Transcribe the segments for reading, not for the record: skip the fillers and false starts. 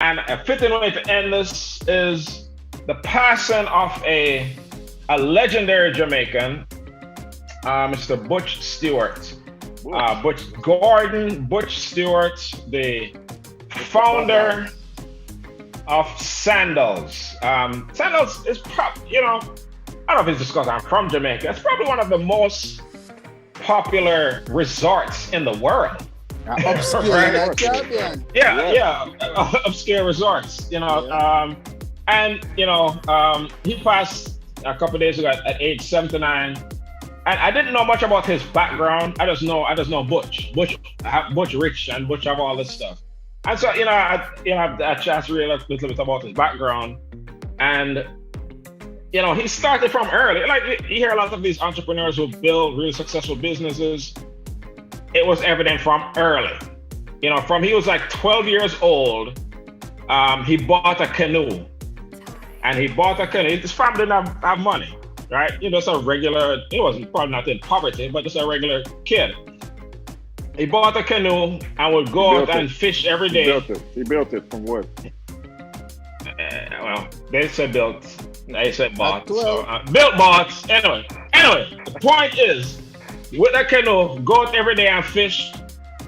And a fitting way to end this is the passing of a legendary Jamaican, Mr. Butch Stewart. Butch Stewart, the founder of Sandals. Sandals is I don't know if it's just because I'm from Jamaica. It's probably one of the most popular resorts in the world. Upscale Caribbean. Yeah, upscale resorts. He passed a couple of days ago at age 79. And I didn't know much about his background. I just know Butch Rich and Butch have all this stuff. And so, I had a chance to read a little bit about his background. And, he started from early. Like, you hear a lot of these entrepreneurs who build really successful businesses. It was evident from early. From he was like 12 years old, he bought a canoe. And he bought a canoe. His family didn't have money. Right? Just a regular, he wasn't probably not in poverty, but just a regular kid. He bought a canoe and would go out and fish every day. He built it from what? Well, they said built. They said bought. So, built, bought. Anyway, the point is, with a canoe, go out every day and fish,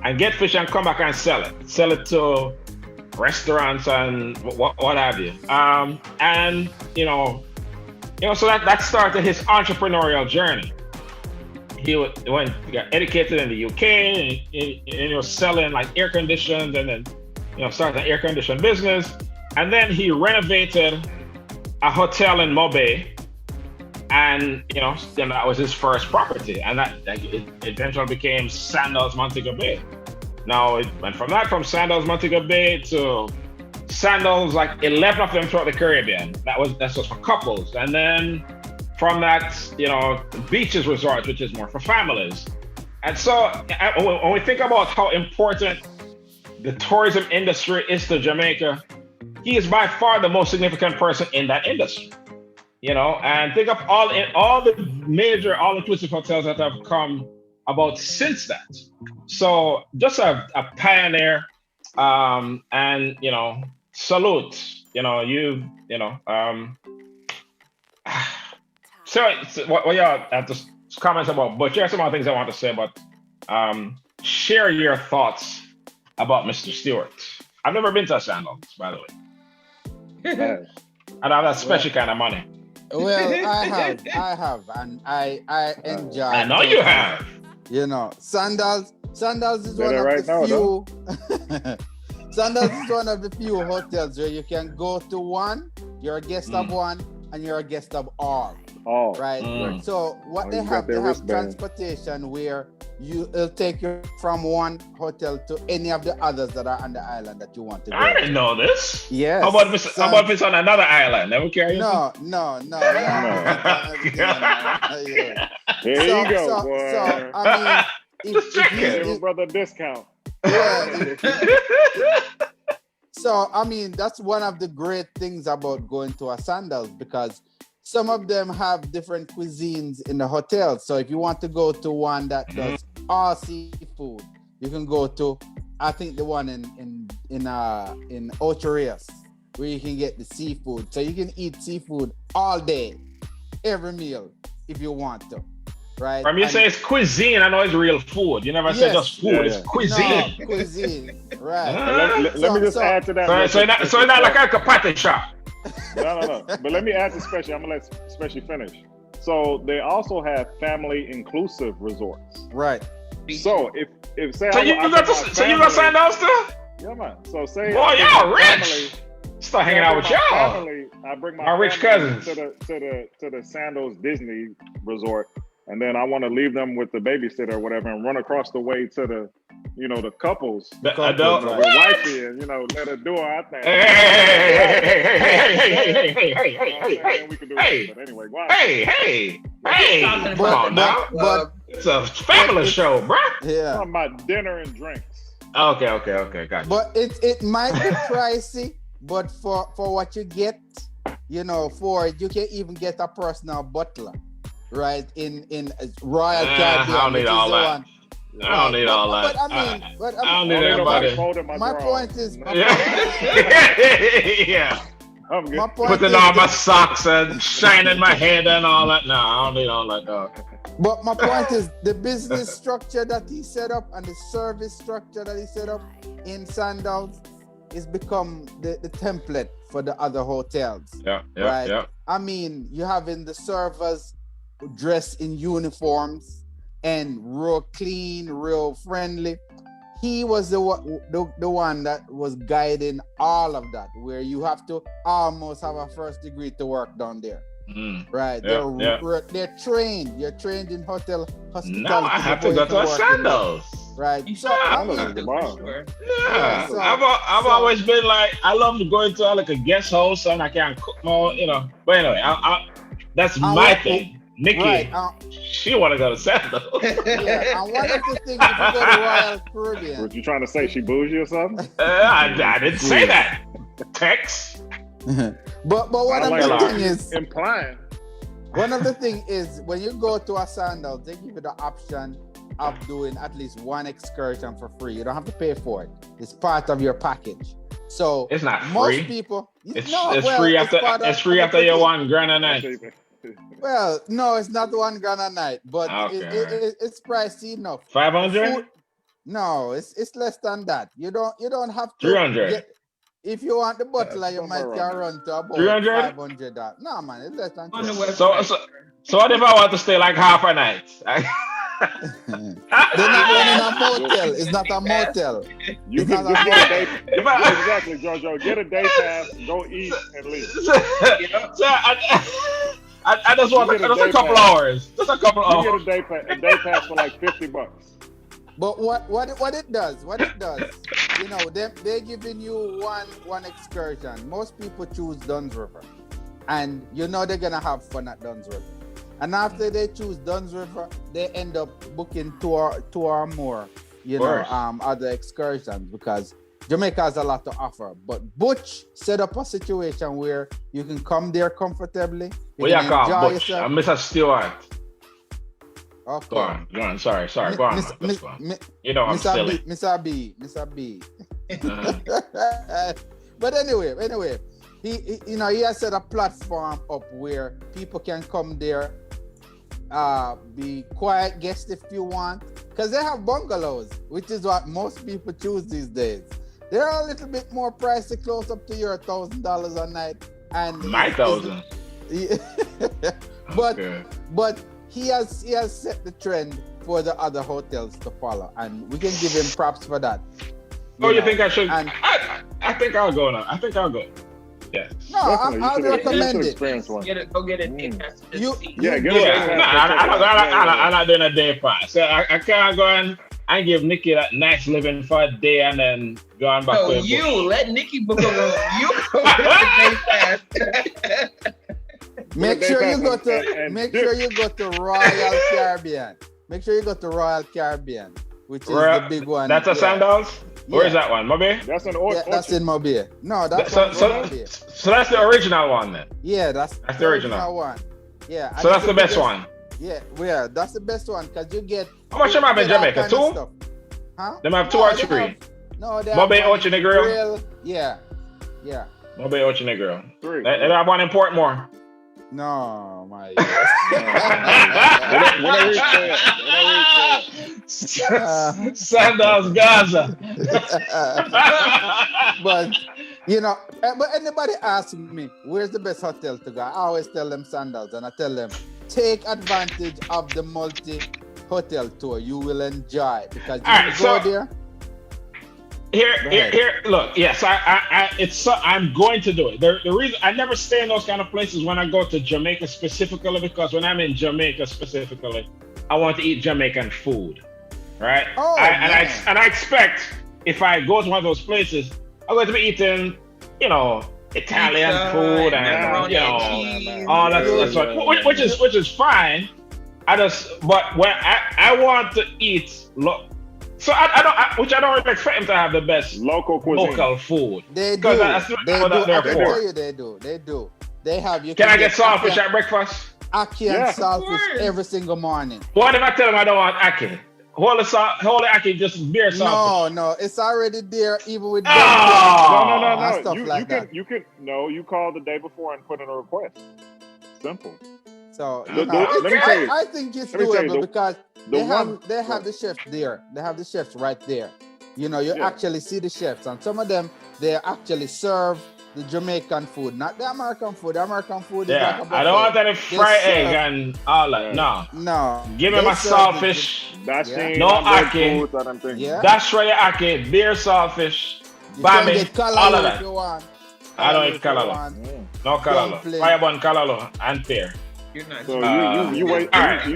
and get fish and come back and sell it. Sell it to restaurants and what have you. So that started his entrepreneurial journey. He got educated in the UK, and he was selling like air conditioners, and then started an air conditioning business, and then he renovated a hotel in Mobay, and then that was his first property, and that it eventually became Sandals Montego Bay. Now it went from Sandals Montego Bay to Sandals, like 11 of them throughout the Caribbean. That's just for couples. And then from that, beaches resort, which is more for families. And so when we think about how important the tourism industry is to Jamaica, he is by far the most significant person in that industry. And think of all the major all-inclusive hotels that have come about since that. So just a pioneer, and salute. So what y'all have to comments about, but there are some other things I want to say, but share your thoughts about Mr. Stewart. I've never been to a Sandals, by the way. And I have that special kind of money. Well, I have, and I enjoy. I know you have. Sandals is one of the few. Sandals is one of the few hotels where you can go to one, you're a guest of one, and you're a guest of all. Right? So what they have transportation where it'll take you from one hotel to any of the others that are on the island that you want to go. I didn't know this. Yes. How about if it's on another island? Never carry No. Here you go, boy. So I mean, if you brother discount. Yeah. So I mean, that's one of the great things about going to a Sandals, because some of them have different cuisines in the hotel. So if you want to go to one that does all seafood, you can go to, I think, the one in Ocho Rios, where you can get the seafood. So you can eat seafood all day, every meal, if you want to. Right? From you say it's cuisine, I know it's real food. You never say just food, it's cuisine. No, cuisine, right. Let me just add to that. So it's not like a kapate shop. No. But let me add to Special. I'm going to let Special finish. So they also have family inclusive resorts. Right. So if say you got Sandals too? Yeah, man. So say boy, y'all rich. Start hanging out with y'all. I bring my rich cousins to the Sandals Disney Resort. And then I want to leave them with the babysitter or whatever and run across the way to the couples. The adult. With wifey and, let her do our thing. Hey. We can do it. But anyway, go on. Hey. Come on now. But it's a family show, bro. Yeah. Talking about dinner and drinks. Okay. Gotcha. But it might be pricey, but for what you get, you can even get a personal butler. Right in Royal Caribbean. I don't need all that. I don't need all that. But I don't mean, need everybody. my point is, Yeah. I'm good. my point Putting is, on my socks and shining my head and all that. No, I don't need all that, dog. but my point is the business structure that he set up and the service structure that he set up in Sandals is become the template for the other hotels. Yeah, right? I mean, you having the servers dressed in uniforms and real clean, real friendly. He was the one that was guiding all of that, where you have to almost have a first degree to work down there. Right? They're trained. You're trained in hospitality. No, I have to go to a Sandals. Right. So I've always been like, I love going to like a guest house and I can cook more, But anyway, that's my thing. Nikki, she want to go to Sandals. Yeah, and one of the things, if you go to Royal Caribbean. What you trying to say? She bougie or something? I didn't say that. Tex. But one of the thing is implying. One of the thing is when you go to a Sandals, they give you the option of doing at least one excursion for free. You don't have to pay for it. It's part of your package. So it's not most free. People, it's free after your $1 a night. Well, no, it's not $1 a night, but it's pricey enough. 500? No, it's less than that. You don't have to. 300. If you want the butler, you might can run to about 300. $500. No, man, it's less than. So what if I want to stay like half a night? They're not running a motel. It's not a motel. You can just get a day. Exactly, Jojo. Get a day pass, go eat, and leave. I just want a couple hours. Just a couple hours. You get a day pass for like $50. But what it does, they're giving you one excursion. Most people choose Dunn's River, and they're gonna have fun at Dunn's River. And after they choose Dunn's River, they end up booking two or more, other excursions because Jamaica has a lot to offer. But Butch set up a situation where you can come there comfortably. What you call Butch? I'm Mr. Stewart. Okay. Go on. Sorry. Go on. I'm silly. Mr. B. But anyway, he has set a platform up where people can come there, be quiet guests if you want, because they have bungalows, which is what most people choose these days. They're a little bit more pricey, close up to your $1,000 a night, and my $1,000. But he has set the trend for the other hotels to follow, and we can give him props for that. You think I should? I think I'll go now. I think I'll go. Yes. No, I'll recommend it. Go get a day pass. I'm not doing a day pass. So I can't go and give Nikki that nice living for a day and then go on back. No, let Nikki book a room. You go get a day pass. Make sure you go to Royal Caribbean. Make sure you go to Royal Caribbean, which is the big one. That's a Sandals? Where is that one? Mobile? That's in that's in Mobile. No, that's Mobile. So that's the original one then? Yeah, that's the original one. Yeah. So that's the best one? Yeah, that's the best one because you get. How much am I in Jamaica? 2? Huh? They have 2 or 3? They Mobile Ocho Negro? Yeah. Mobile Ocho Negro. 3. They have one in Portmore. No, my. Sandals, Gaza. But anybody asks me where's the best hotel to go, I always tell them Sandals, and I tell them take advantage of the multi-hotel tour. You will enjoy because you go there. Here. Look, yes, I'm going to do it. The reason I never stay in those kind of places when I go to Jamaica specifically, because when I'm in Jamaica specifically, I want to eat Jamaican food, right? And I expect if I go to one of those places, I'm going to be eating, Italian food and all that stuff, which is fine. But when I want to eat. So I don't really expect him to have the best local food. They do. I can tell you they do. They have. Can I get saltfish at breakfast? Ackee and saltfish every single morning. What if I tell him I don't want ackee? Whole Aki just beer saltfish. No, it's already there, even with Oh! and stuff You like can that. you call the day before and put in a request. Simple. So Let me tell you. I think it's Let me tell you, doable because the one- they have the chefs there. They have the chefs right there. You know, you Yeah. actually see the chefs, and some of them they actually serve the Jamaican food, not the American food. The American food is Yeah, like a I don't want buffet. any fried serve- egg and all that. No. No, Give me they my serve saltfish. Dashing, No Aki. foods, I don't think. Yeah. That's right, Aki. Beer saltfish. You can Bami. get All of callaloo that. if you want. I don't eat If you callaloo. want. Mm. No callaloo. Dumpling. Fire bun callaloo and pear. You're not. So you wait. all right.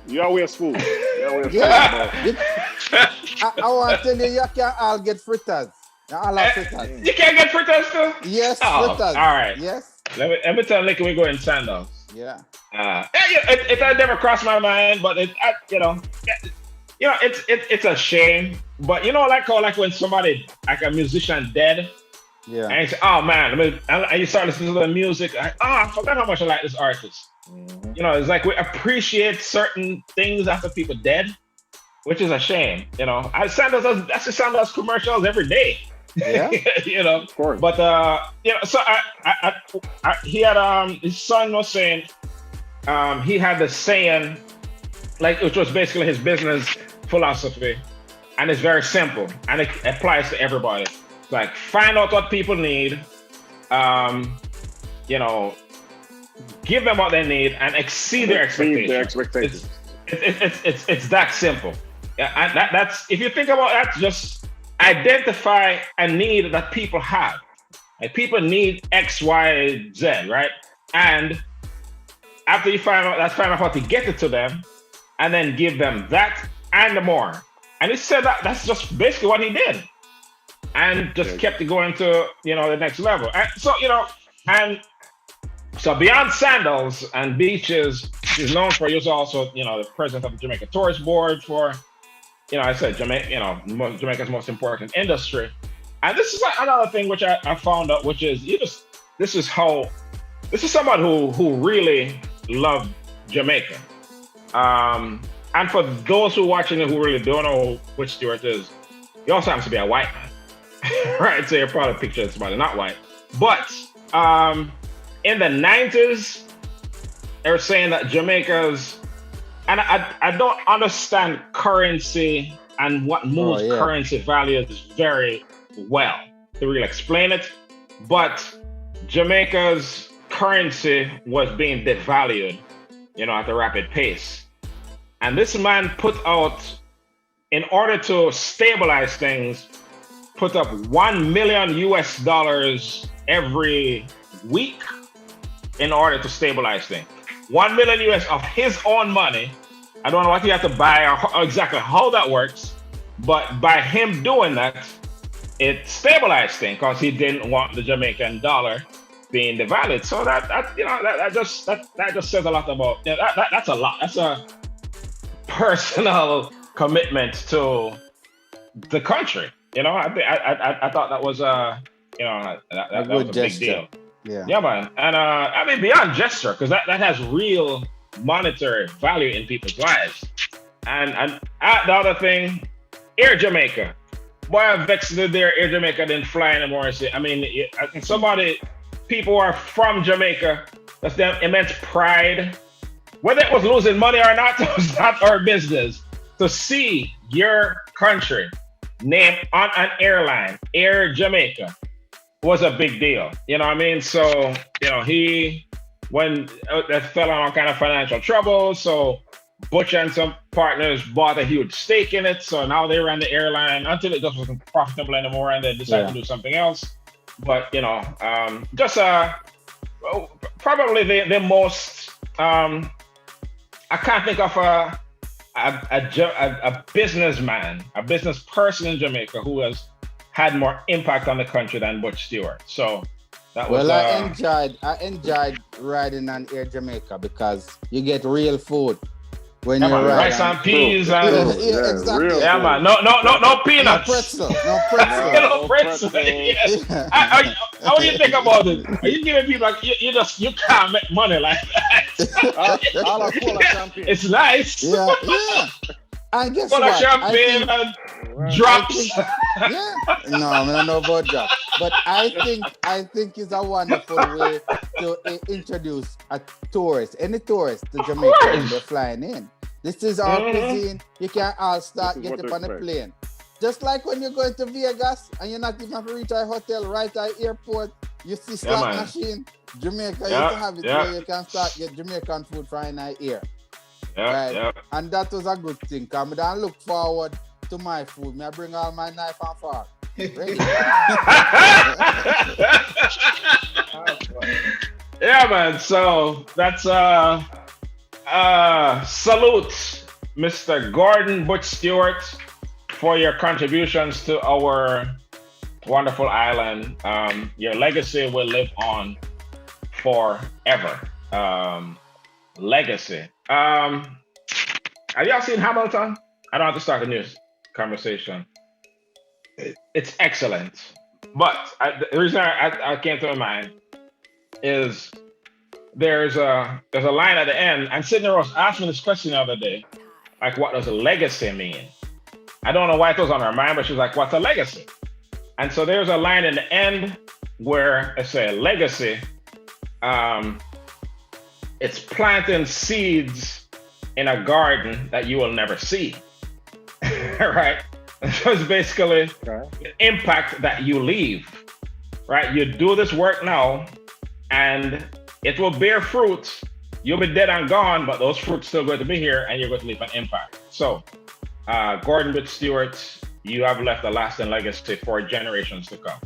You always fool. You always Yeah. fool, I want to tell you, you can all get fritters. You all have fritters. You can't get fritters too? Yes, Oh, fritters. all right. Yes. Let me tell Nicky we go in Sandal. Yeah. It had never crossed my mind, but it's a shame. But you know, like when somebody, like a musician dead, Yeah. and you say, oh man, and you start listening to the music, like, I forgot how much I like this artist. bro. You know, it's like we appreciate certain things after people dead, which is a shame. You know, that's the Sandals commercials every day. Yeah. You know, Of course. but so he had his son was saying he had the saying, like, which was basically his business philosophy, and it's very simple and it applies to everybody. It's like, find out what people need, give them what they need and exceed their Exceed their expectations. expectations. It's that simple. Yeah, and that's, if you think about that, just identify a need that people have. Like, people need X, Y, Z, right? And after you find out how to get it to them, and then give them that and more. And he said that's just basically what he did, and just kept it going to the next level. And so beyond Sandals and beaches, he's known for. He was also the president of the Jamaica Tourist Board for. I said Jamaica's most important industry. And this is another thing which I found out, which is this is someone who really loved Jamaica. And for those who are watching it who really don't know who Butch Stewart is, he also happens to be a white man. Right? So you're probably picturing somebody not white. But in the 90s, they were saying that Jamaica's, and I don't understand currency and what moves currency values very well to really explain it. But Jamaica's currency was being devalued, at a rapid pace. And this man put out, in order to stabilize things, put up $1 million US every week in order to stabilize things. 1 million US of his own money. I don't know what he had to buy or exactly how that works, but by him doing that, it stabilized things because he didn't want the Jamaican dollar being devalued. So that just says a lot about that's a lot. That's a personal commitment to the country. I thought that was that was a big deal. Yeah, man. And beyond gesture, because that has real monetary value in people's lives. And the other thing, Air Jamaica. Boy, I'm vexed that Air Jamaica didn't fly anymore. People who are from Jamaica, that's their immense pride. Whether it was losing money or not, it was not our business. To see your country named on an airline, Air Jamaica, was a big deal. You know what I mean? So, when that fell on all kind of financial trouble, so Butch and some partners bought a huge stake in it. So now they ran the airline until it just wasn't profitable anymore, and they decided to do something else. But probably the most I can't think of a businessman, a business person in Jamaica who has had more impact on the country than Butch Stewart. So that was. Well, I enjoyed riding on Air Jamaica because you get real food when you ride. Rice and peas and exactly. Real yeah, food. man. No peanuts. No pretzel. No pretzel. Yes. How do you think about it? Are you giving people like you can't make money like that? All are full of champagne. It's nice. Yeah. And guess Full of what? I champagne think, and Right. drops. yeah. No, I don't know about that. But I think it's a wonderful way to introduce a tourist, any tourist to Jamaica when course. they're flying in. This is our cuisine. You can all start This is get what up on to the expect. plane. Just like when you're going to Vegas and you're not even have to reach a hotel right at airport, you see slot man. machine. Jamaica used Yeah, to have it yeah. where you can start get Jamaican food from in the air. Yeah, Right. yeah. And that was a good thing. Cause I don't look forward to my food. Me I bring all my knife and fork. Ready? Yeah, man. So that's salute, Mr. Gordon Butch Stewart, for your contributions to our wonderful island. Your legacy will live on forever. Legacy. Have y'all seen Hamilton? I don't have to start a news conversation. It's excellent. But the reason I came to my mind is there's a line at the end, and Sydney Ross asked me this question the other day, like, what does a legacy mean? I don't know why it was on her mind, but she's like, what's a legacy? And so there's a line in the end where I say legacy, it's planting seeds in a garden that you will never see. Right? So it's basically Okay. the impact that you leave. Right? You do this work now and it will bear fruit. You'll be dead and gone, but those fruits still going to be here and you're going to leave an impact. So Gordon Butch Stewart, you have left a lasting legacy for generations to come.